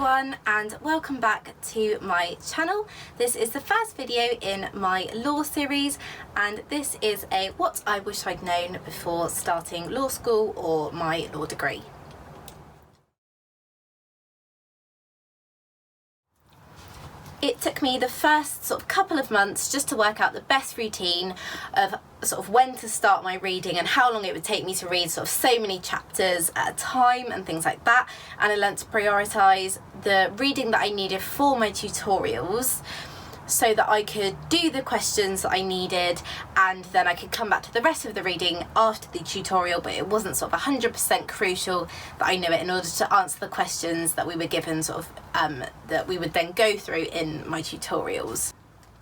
everyone and welcome back to my channel. This is the first video in my law series and this is a what I wish I'd known before starting law school or my law degree. It took me the first sort of couple of months just to work out the best routine of sort of when to start my reading and how long it would take me to read sort of so many chapters at a time and things like that. And I learnt to prioritise the reading that I needed for my tutorials so that I could do the questions that I needed and then I could come back to the rest of the reading after the tutorial, but it wasn't sort of 100% crucial that I knew it in order to answer the questions that we were given sort of that we would then go through in my tutorials.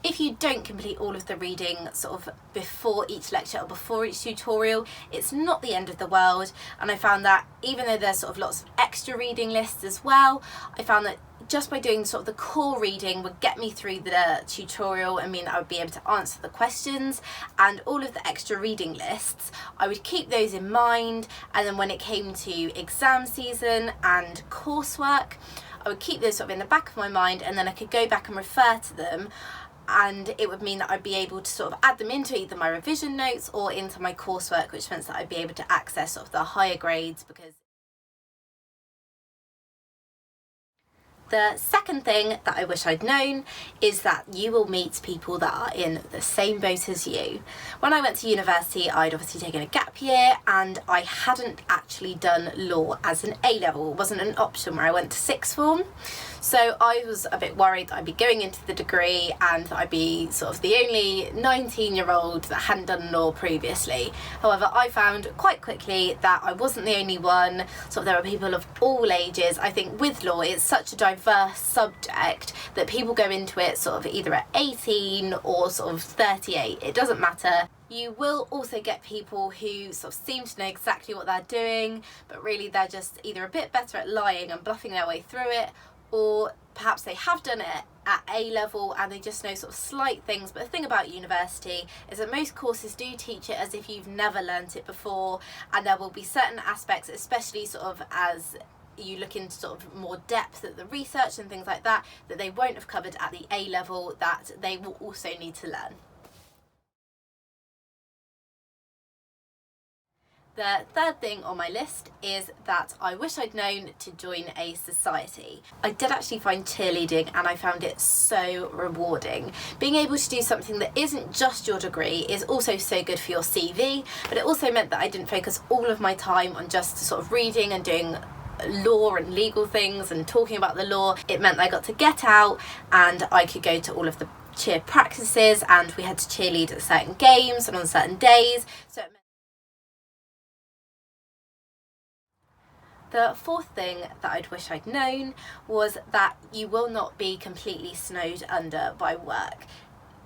If you don't complete all of the reading sort of before each lecture or before each tutorial, it's not the end of the world, and I found that even though there's sort of lots of extra reading lists as well, I found that just by doing sort of the core reading would get me through the tutorial and mean that I would be able to answer the questions, and all of the extra reading lists I would keep those in mind, and then when it came to exam season and coursework I would keep those sort of in the back of my mind, and then I could go back and refer to them, and it would mean that I'd be able to sort of add them into either my revision notes or into my coursework, which meant that I'd be able to access sort of the higher grades. Because the second thing that I wish I'd known is that you will meet people that are in the same boat as you. When I went to university, I'd obviously taken a gap year and I hadn't actually done law as an A-level. It wasn't an option where I went to sixth form. So I was a bit worried that I'd be going into the degree and that I'd be sort of the only 19-year-old that hadn't done law previously. However, I found quite quickly that I wasn't the only one. Sort of there were people of all ages. I think with law it's such a diverse subject that people go into it sort of either at 18 or sort of 38. It doesn't matter. You will also get people who sort of seem to know exactly what they're doing, but really they're just either a bit better at lying and bluffing their way through it, or perhaps they have done it at A level and they just know sort of slight things. But the thing about university is that most courses do teach it as if you've never learnt it before, and there will be certain aspects, especially sort of as you look into sort of more depth at the research and things like that, that they won't have covered at the A level, that they will also need to learn. The third thing on my list is that I wish I'd known to join a society. I did actually find cheerleading and I found it so rewarding. Being able to do something that isn't just your degree is also so good for your CV, but it also meant that I didn't focus all of my time on just sort of reading and doing law and legal things and talking about the law. It meant I got to get out and I could go to all of the cheer practices, and we had to cheerlead at certain games and on certain days. So it meant the fourth thing that I'd wish I'd known was that you will not be completely snowed under by work.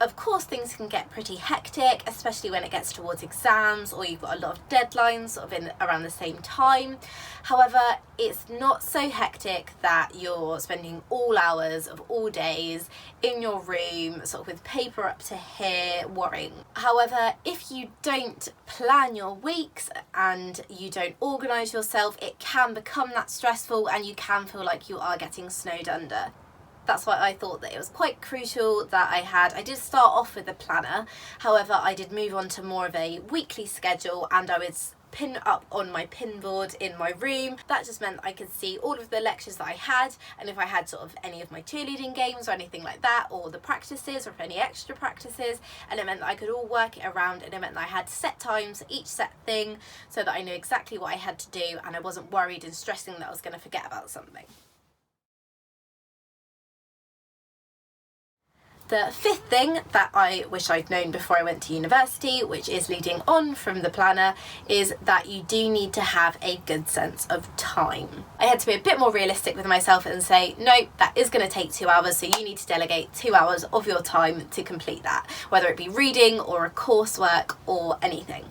Of course things can get pretty hectic, especially when it gets towards exams or you've got a lot of deadlines sort of in around the same time. However, it's not so hectic that you're spending all hours of all days in your room sort of with paper up to here worrying. However, if you don't plan your weeks and you don't organise yourself, it can become that stressful and you can feel like you are getting snowed under. That's why I thought that it was quite crucial that I did start off with a planner. However, I did move on to more of a weekly schedule, and I would pin up on my pin board in my room. That just meant I could see all of the lectures that I had, and if I had sort of any of my cheerleading games or anything like that, or the practices or any extra practices, and it meant that I could all work it around, and it meant that I had set times for each set thing so that I knew exactly what I had to do and I wasn't worried and stressing that I was going to forget about something. The fifth thing that I wish I'd known before I went to university, which is leading on from the planner, is that you do need to have a good sense of time. I had to be a bit more realistic with myself and say, no, that is going to take 2 hours, so you need to delegate 2 hours of your time to complete that, whether it be reading or a coursework or anything.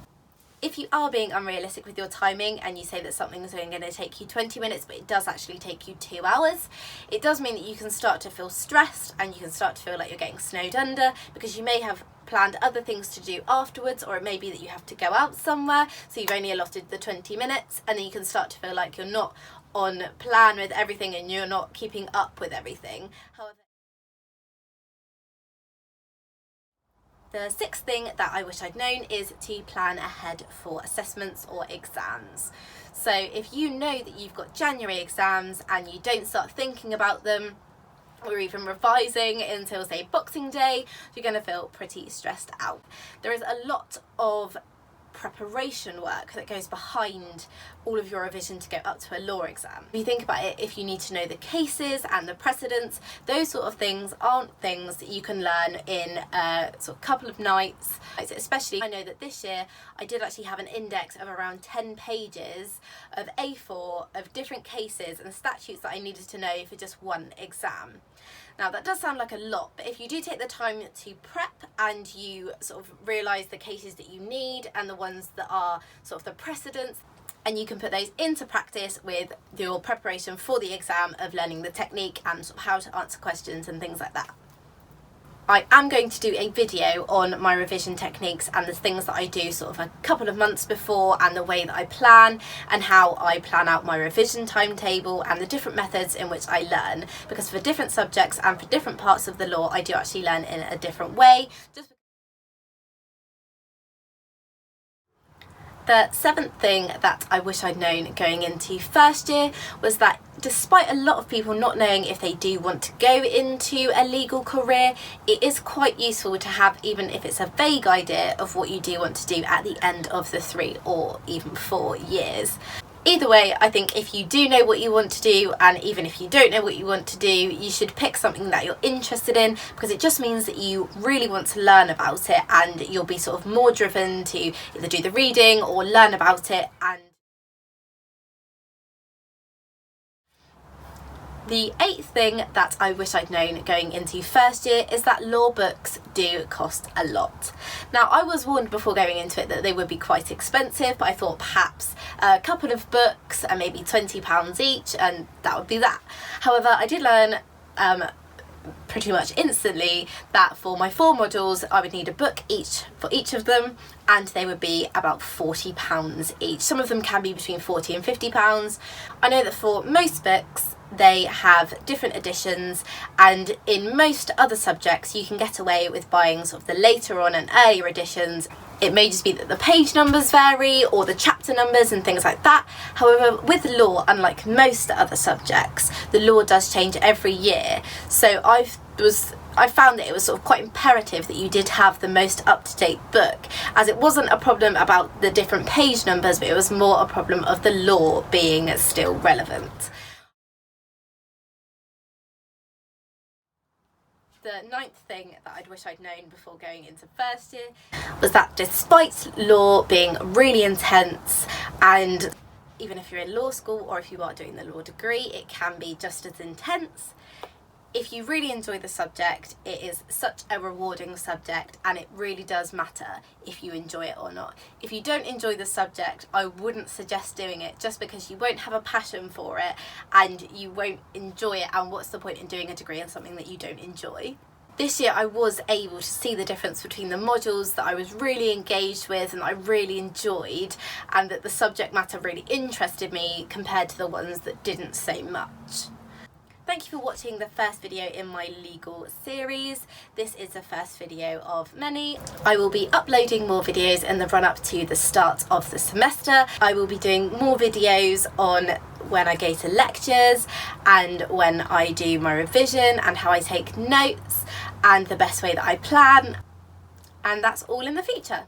If you are being unrealistic with your timing and you say that something is only going to take you 20 minutes but it does actually take you 2 hours, it does mean that you can start to feel stressed and you can start to feel like you're getting snowed under because you may have planned other things to do afterwards, or it may be that you have to go out somewhere, so you've only allotted the 20 minutes, and then you can start to feel like you're not on plan with everything and you're not keeping up with everything. However, the sixth thing that I wish I'd known is to plan ahead for assessments or exams. So if you know that you've got January exams and you don't start thinking about them or even revising until, say, Boxing Day, you're going to feel pretty stressed out. There is a lot of preparation work that goes behind all of your revision to go up to a law exam. If you think about it, if you need to know the cases and the precedents, those sort of things aren't things that you can learn in a sort of couple of nights. Especially, I know that this year I did actually have an index of around 10 pages of A4 of different cases and statutes that I needed to know for just one exam. Now that does sound like a lot, but if you do take the time to prep and you sort of realise the cases that you need and the ones that are sort of the precedents, and you can put those into practice with your preparation for the exam of learning the technique and sort of how to answer questions and things like that. I am going to do a video on my revision techniques and the things that I do sort of a couple of months before and the way that I plan and how I plan out my revision timetable and the different methods in which I learn, because for different subjects and for different parts of the law I do actually learn in a different way. The seventh thing that I wish I'd known going into first year was that despite a lot of people not knowing if they do want to go into a legal career, it is quite useful to have, even if it's a vague idea of what you do want to do at the end of the 3 or even 4 years. Either way, I think if you do know what you want to do, and even if you don't know what you want to do, you should pick something that you're interested in, because it just means that you really want to learn about it and you'll be sort of more driven to either do the reading or learn about it. And the eighth thing that I wish I'd known going into first year is that law books do cost a lot. Now, I was warned before going into it that they would be quite expensive, but I thought perhaps a couple of books and maybe £20 each, and that would be that. However, I did learn pretty much instantly that for my 4 modules I would need a book each for each of them, and they would be about £40 each. Some of them can be between £40 and £50. I know that for most books they have different editions, and in most other subjects you can get away with buying sort of the later on and earlier editions. It may just be that the page numbers vary or the chapter numbers and things like that. However, with law, unlike most other subjects, the law does change every year. So I found that it was sort of quite imperative that you did have the most up-to-date book, as it wasn't a problem about the different page numbers, but it was more a problem of the law being still relevant. The ninth thing that I'd wish I'd known before going into first year was that despite law being really intense, and even if you're in law school or if you are doing the law degree, it can be just as intense. If you really enjoy the subject, it is such a rewarding subject, and it really does matter if you enjoy it or not. If you don't enjoy the subject, I wouldn't suggest doing it, just because you won't have a passion for it and you won't enjoy it, and what's the point in doing a degree in something that you don't enjoy? This year I was able to see the difference between the modules that I was really engaged with and I really enjoyed, and that the subject matter really interested me compared to the ones that didn't so much. Thank you for watching the first video in my legal series. This is the first video of many. I will be uploading more videos in the run-up to the start of the semester. I will be doing more videos on when I go to lectures and when I do my revision and how I take notes and the best way that I plan. And that's all in the future.